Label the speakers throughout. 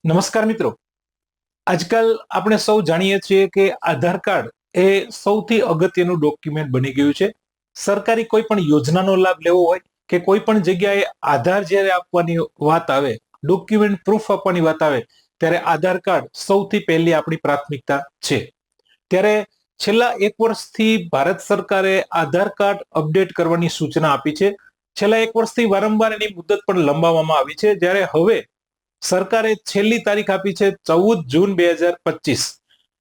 Speaker 1: નમસ્કાર મિત્રો। આજકાલ આપણે સૌ જાણીએ છીએ કે આધાર કાર્ડ એ સૌથી અગત્યનું ડોક્યુમેન્ટ બની ગયું છે। સરકારી કોઈ પણ યોજનાનો લાભ લેવો હોય કે કોઈ પણ જગ્યાએ આધાર જ્યારે આપવાની વાત આવે, ડોક્યુમેન્ટ પ્રૂફ આપવાની વાત આવે, ત્યારે આધાર કાર્ડ સૌથી પહેલી આપણી પ્રાથમિકતા છે। ત્યારે છેલ્લા 1 વર્ષથી ભારત સરકારે આધાર કાર્ડ અપડેટ કરવાની સૂચના આપી છે। છેલ્લા 1 વર્ષથી વારંવાર એની મુદત પણ લંબાવવામાં આવી છે, જ્યારે હવે સરકારે છેલ્લી તારીખ આપી છે 14 જૂન 2025।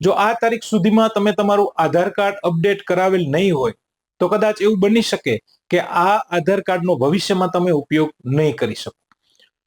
Speaker 1: જો આ તારીખ સુધીમાં તમે તમારું આધાર કાર્ડ અપડેટ કરાવેલ નહીં હોય તો કદાચ એવું બની શકે કે આ આધાર કાર્ડનો ભવિષ્યમાં તમે ઉપયોગ નહીં કરી શકો।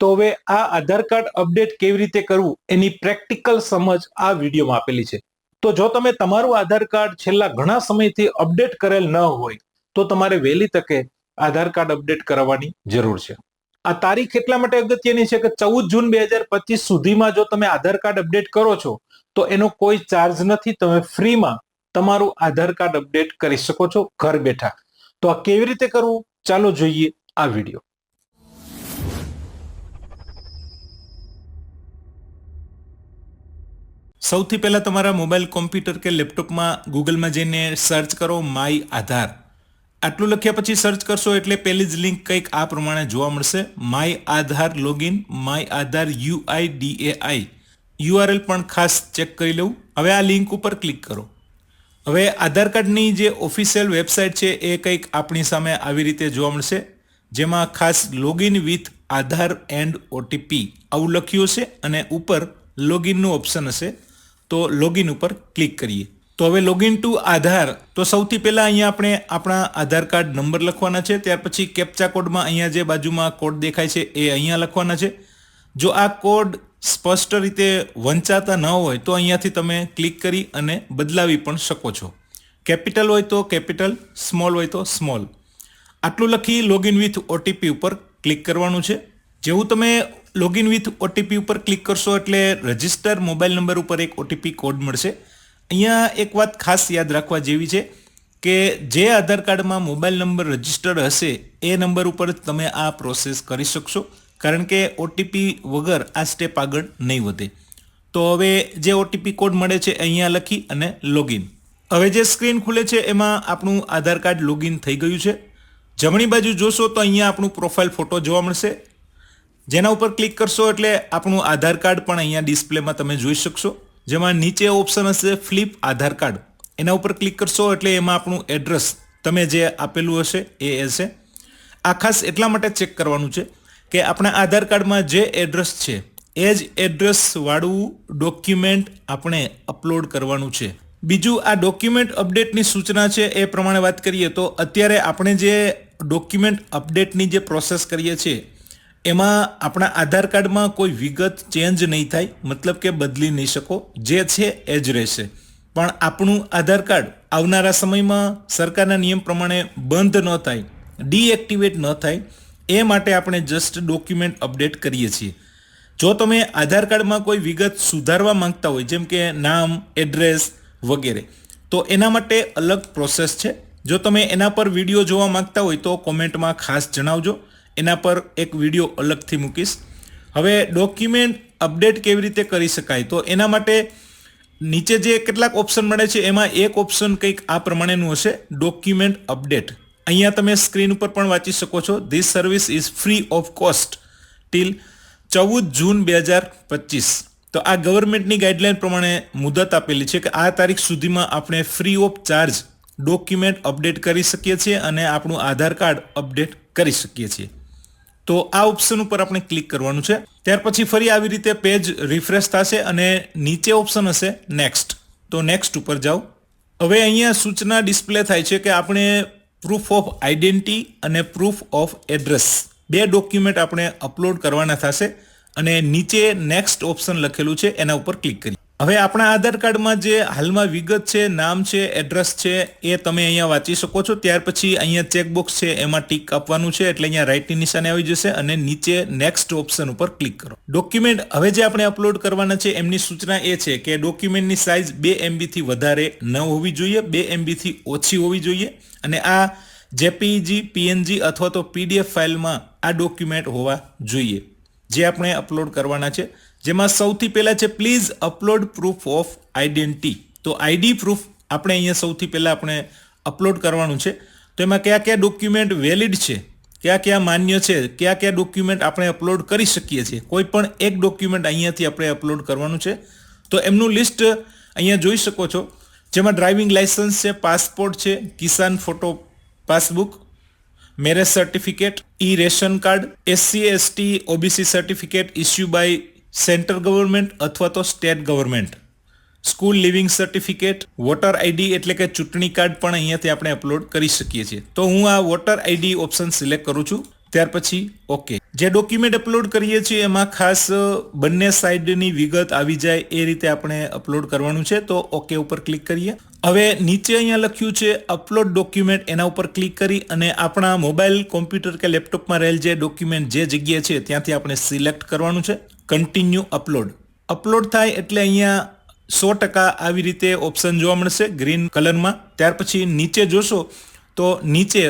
Speaker 1: તો હવે આ આધાર કાર્ડ અપડેટ કેવી રીતે કરવું એની પ્રેક્ટિકલ સમજ આ વિડીયોમાં આપેલી છે। તો જો તમે તમારું આધાર કાર્ડ છેલ્લા ઘણા સમયથી અપડેટ કરેલ ન હોય તો તમારે વહેલી તકે આધાર કાર્ડ અપડેટ કરાવવાની જરૂર છે। આ તારીખ એટલા માટે અગત્યની છે કે 14 જૂન 2025 સુધીમાં જો તમે આધાર કાર્ડ અપડેટ કરો છો તો એનો કોઈ ચાર્જ નથી, તમે ફ્રીમાં તમારું આધાર કાર્ડ અપડેટ કરી શકો છો ઘર બેઠા। તો આ કેવી રીતે કરવું, ચાલો જોઈએ આ વિડીયો। સૌથી પહેલા તમારા મોબાઈલ, કોમ્પ્યુટર કે લેપટોપમાં ગૂગલમાં જઈને સર્ચ કરો માય આધાર। આટલું લખ્યા પછી સર્ચ કરશો એટલે પહેલી જ લિંક કંઈક આ પ્રમાણે જોવા મળશે, my Aadhaar login, my Aadhaar UIDAI। URL પણ ખાસ ચેક કરી લઉં। હવે આ લિંક ઉપર ક્લિક કરો। હવે આધાર કાર્ડની જે ઓફિશિયલ વેબસાઇટ છે એ કંઈક આપણી સામે આવી રીતે જોવા મળશે, જેમાં ખાસ login with Aadhaar and OTP આવું લખ્યું હશે અને ઉપર લોગિનનું ઓપ્શન હશે, તો લોગિન ઉપર ક્લિક કરીએ। તો હવે લોગિન ટુ આધાર, તો સૌથી પહેલા અહીંયા આપણે આપણા આધાર કાર્ડ નંબર લખવાના છે, ત્યાર પછી કેપ્ચા કોડમાં અહીંયા જે બાજુમાં કોડ દેખાય છે એ અહીંયા લખવાના છે। જો આ કોડ સ્પષ્ટ રીતે વંચાતા ન હોય તો અહીંયાથી તમે ક્લિક કરી અને બદલાવી પણ શકો છો। કેપિટલ હોય તો કેપિટલ, સ્મોલ હોય તો સ્મોલ। આટલું લખી લોગિન વિથ OTP ઉપર ક્લિક કરવાનું છે। જેવું તમે લોગિન વિથ OTP ઉપર ક્લિક કરશો એટલે રજિસ્ટર મોબાઈલ નંબર ઉપર એક OTP કોડ મળશે। અહીંયા એક વાત ખાસ યાદ રાખવા જેવી છે કે જે આધાર કાર્ડમાં મોબાઈલ નંબર રજિસ્ટર્ડ હશે એ નંબર ઉપર જ તમે આ પ્રોસેસ કરી શકશો, કારણ કે OTP વગર આ સ્ટેપ આગળ નહીં વધે। તો હવે જે OTP કોડ મળે છે અહીંયા લખી અને લોગિન। હવે જે સ્ક્રીન ખુલે છે એમાં આપણું આધાર કાર્ડ લોગિન થઈ ગયું છે। જમણી બાજુ જોશો તો અહીંયા આપણું પ્રોફાઇલ ફોટો જોવા મળશે, જેના ઉપર ક્લિક કરશો એટલે આપણું આધાર કાર્ડ પણ અહીંયા ડિસ્પ્લેમાં તમે જોઈ શકશો, જેમાં નીચે ઓપ્શન હશે ફ્લિપ આધાર કાર્ડ, એના ઉપર ક્લિક કરશો એટલે એમાં આપણું એડ્રેસ તમે જે આપેલું હશે એ હશે। આ ખાસ એટલા માટે ચેક કરવાનું છે કે આપણા આધાર કાર્ડમાં જે એડ્રેસ છે એ જ એડ્રેસ વાળું ડોક્યુમેન્ટ આપણે અપલોડ કરવાનું છે। બીજું, આ ડોક્યુમેન્ટ અપડેટની સૂચના છે એ પ્રમાણે વાત કરીએ તો અત્યારે આપણે જે ડોક્યુમેન્ટ અપડેટની જે પ્રોસેસ કરીએ છીએ એમાં આપણા આધાર કાર્ડમાં કોઈ વિગત ચેન્જ નહીં થાય, મતલબ કે બદલી નહીં શકો, જે છે એ જ રહેશે। પણ આપણું આધાર કાર્ડ આવનારા સમયમાં સરકારના નિયમ પ્રમાણે બંધ ન થાય, ડીએક્ટિવેટ ન થાય, એ માટે આપણે જસ્ટ ડોક્યુમેન્ટ અપડેટ કરીએ છીએ। જો તમે આધાર કાર્ડમાં કોઈ વિગત સુધારવા માંગતા હોય, જેમ કે નામ, એડ્રેસ વગેરે, તો એના માટે અલગ પ્રોસેસ છે। જો તમે એના પર વિડીયો જોવા માંગતા હોય તો કોમેન્ટમાં ખાસ જણાવજો, એના પર એક વિડીયો અલગથી મૂકીશ। હવે ડોક્યુમેન્ટ અપડેટ કેવી રીતે કરી શકાય, તો એના માટે નીચે જે કેટલાક ઓપ્શન મળે છે એમાં એક ઓપ્શન કંઈક આ પ્રમાણેનું હશે, ડોક્યુમેન્ટ અપડેટ। અહીંયા તમે સ્ક્રીન ઉપર પણ વાંચી શકો છો, this service is free of cost till 14 June 2025। તો આ ગવર્મેન્ટની ગાઈડલાઈન પ્રમાણે મુદત આપેલી છે કે આ તારીખ સુધીમાં આપણે free of charge document update કરી શકીએ છીએ અને આપણું આધાર કાર્ડ અપડેટ કરી શકીએ છીએ। તો આ ઓપ્શન ઉપર આપણે ક્લિક કરવાનું છે। ત્યાર પછી ફરી આવી રીતે પેજ રિફ્રેશ થશે અને નીચે ઓપ્શન હશે નેક્સ્ટ, તો નેક્સ્ટ ઉપર જાઓ। હવે અહીંયા સૂચના ડિસ્પ્લે થાય છે કે આપણે પ્રૂફ ઓફ આઈડેન્ટિટી અને પ્રૂફ ઓફ એડ્રેસ બે ડોક્યુમેન્ટ આપણે અપલોડ કરવાના થશે અને નીચે નેક્સ્ટ ઓપ્શન લખેલું છે એના ઉપર ક્લિક કરી। હવે આપણા આધાર કાર્ડમાં જે હાલમાં વિગત છે, નામ છે, એડ્રેસ છે, એ તમે અહીંયા વાંચી શકો છો। ત્યાર પછી અહીંયા ચેકબોક્સ છે એમાં ટીક આપવાનું છે એટલે અહીંયા રાઇટની નિશાની આવી જશે અને નીચે નેક્સ્ટ ઓપ્શન ઉપર ક્લિક કરો। ડોક્યુમેન્ટ હવે જે આપણે અપલોડ કરવાના છે એમની સૂચના એ છે કે ડોક્યુમેન્ટની સાઇઝ 2 MB થી વધારે ન હોવી જોઈએ, 2 MB થી ઓછી હોવી જોઈએ અને આ JPEG, PNG અથવા તો PDF ફાઇલમાં આ ડોક્યુમેન્ટ હોવા જોઈએ જે આપણે અપલોડ કરવાના છે। જેમાં સૌથી પહેલા છે please upload proof of identity. તો આઈડી પ્રૂફ આપણે અહીંયા સૌથી પહેલા આપણે અપલોડ કરવાનું છે. તો એમાં કયા કયા ડોક્યુમેન્ટ વેલિડ છે, કયા કયા માન્ય છે, કયા કયા ડોક્યુમેન્ટ આપણે અપલોડ કરી શકીએ છીએ. કોઈ પણ એક ડોક્યુમેન્ટ અહીંયાથી આપણે અપલોડ કરવાનું છે. તો એમનું લિસ્ટ અહીંયા જોઈ શકો છો, જેમાં ડ્રાઇવિંગ લાયસન્સ છે, પાસપોર્ટ છે, Kisan photo passbook, marriage certificate, e ration card, SC/ST OBC certificate issue by central government અથવા તો state government, school leaving certificate, voter ID એટલે કે ચૂંટણી કાર્ડ પણ અહીંયાથી આપણે અપલોડ કરી શકીએ છીએ. તો હું આ વોટર આઈડી ઓપ્શન સિલેક્ટ કરું છું. ત્યાર પછી ઓકે. જે ડોક્યુમેન્ટ અપલોડ કરીએ છીએ એમાં ખાસ બંને સાઈડની વિગત આવી જાય એ રીતે આપણે અપલોડ કરવાનું છે. તો ઓકે ઉપર ક્લિક કરીએ. હવે નીચે અહીંયા લખ્યું છે અપલોડ ડોક્યુમેન્ટ, એના ઉપર ક્લિક કરી અને આપણા મોબાઈલ, કોમ્પ્યુટર કે લેપટોપમાં રહેલ જે ડોક્યુમેન્ટ જે જગ્યાએ છે ત્યાંથી આપણે સિલેક્ટ કરવાનું છે. Continue upload. અપલોડ થાય એટલે અહીંયા 100% આવી રીતે ઓપ્શન જોવા મળશે ગ્રીન કલરમાં. ત્યાર પછી નીચે જોશો તો નીચે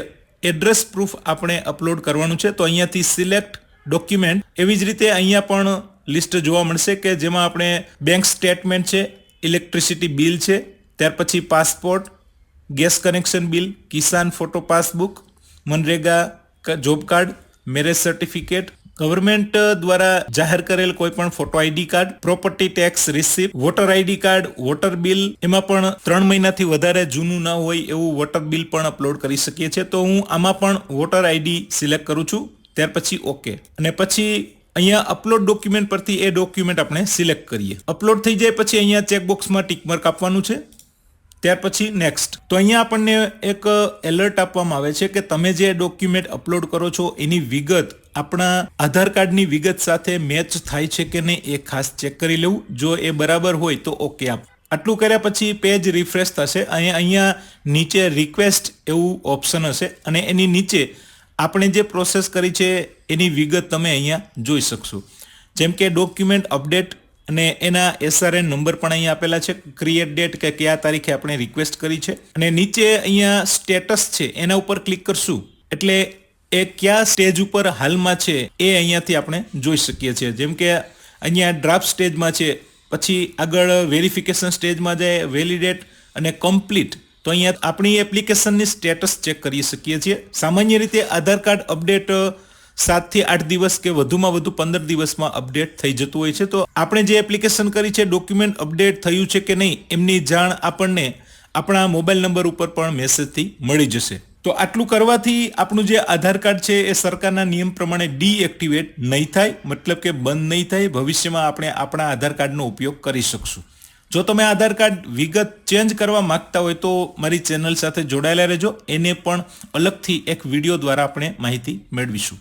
Speaker 1: એડ્રેસ પ્રૂફ આપણે અપલોડ કરવાનું છે. તો અહીંયાથી સિલેક્ટ ડોક્યુમેન્ટ. એવી જ રીતે અહીંયા પણ લિસ્ટ જોવા મળશે કે જેમાં આપણે બેંક સ્ટેટમેન્ટ છે, ઇલેક્ટ્રિસિટી બિલ છે, ત્યાર પછી passport, gas connection bill, Kisan photo passbook, MNREGA job card, marriage certificate, government દ્વારા જાહેર કરેલ કોઈ પણ photo ID card, property tax receipt, voter ID card, water bill, એમાં પણ 3 મહિનાથી વધારે જૂનું ન હોય એવું વોટર બિલ પણ અપલોડ કરી શકીએ છીએ. તો હું આમાં પણ વોટર આઈડી સિલેક્ટ કરું છું. ત્યાર પછી ઓકે. અને પછી અહીંયા અપલોડ ડોક્યુમેન્ટ પરથી એ ડોક્યુમેન્ટ આપણે સિલેક્ટ કરીએ. અપલોડ થઈ જાય પછી અહીંયા ચેકબોક્સમાં ટિકમાર્ક આપવાનું છે. ત્યાર પછી નેક્સ્ટ. તો અહીંયા આપણને એક એલર્ટ આપવામાં આવે છે કે તમે જે ડોક્યુમેન્ટ અપલોડ કરો છો એની વિગત આપણા આધાર કાર્ડની વિગત સાથે મેચ થાય છે કે નહીં એ ખાસ ચેક કરી લેવું. જો એ બરાબર હોય તો ઓકે આપ. આટલું કર્યા પછી પેજ રિફ્રેશ થશે. અહીંયા નીચે રિક્વેસ્ટ એવું ઓપ્શન હશે અને એની નીચે આપણે જે પ્રોસેસ કરી છે એની વિગત તમે અહીંયા જોઈ શકશો. જેમ કે ડોક્યુમેન્ટ અપડેટ અને એના SRN નંબર પણ અહીંયા આપેલા છે, ક્રિએટ ડેટ કે કયા તારીખે આપણે રિક્વેસ્ટ કરી છે, અને નીચે અહીંયા સ્ટેટસ છે એના ઉપર ક્લિક કરશું એટલે એ કયા સ્ટેજ ઉપર હાલમાં છે એ અહીંયાથી આપણે જોઈ શકીએ છીએ. જેમ કે અહીંયા ડ્રાફ્ટ સ્ટેજમાં છે, પછી આગળ વેરિફિકેશન સ્ટેજમાં જાય, વેલિડેટ અને કમ્પ્લીટ. તો અહીંયા આપણી એપ્લિકેશનની સ્ટેટસ ચેક કરી શકીએ છીએ. સામાન્ય રીતે આધાર કાર્ડ અપડેટ 7 થી 8 દિવસ કે વધુમાં વધુ 15 દિવસમાં અપડેટ થઈ જતું હોય છે. તો આપણે જે એપ્લિકેશન કરી છે ડોક્યુમેન્ટ અપડેટ થયું છે કે નહીં એમની જાણ આપણને આપણા મોબાઈલ નંબર ઉપર પણ મેસેજથી મળી જશે. તો આટલું કરવાથી આપણું જે આધાર કાર્ડ છે એ સરકારના નિયમ પ્રમાણે ડીએક્ટિવેટ નહીં થાય, મતલબ કે બંધ નહીં થાય. ભવિષ્યમાં આપણે આપણા આધાર કાર્ડનો ઉપયોગ કરી શકશું. જો તમે આધાર કાર્ડ વિગત ચેન્જ કરવા માંગતા હોય તો મારી ચેનલ સાથે જોડાયેલા રહેજો. એને પણ અલગથી એક વિડીયો દ્વારા આપણે માહિતી મેળવીશું.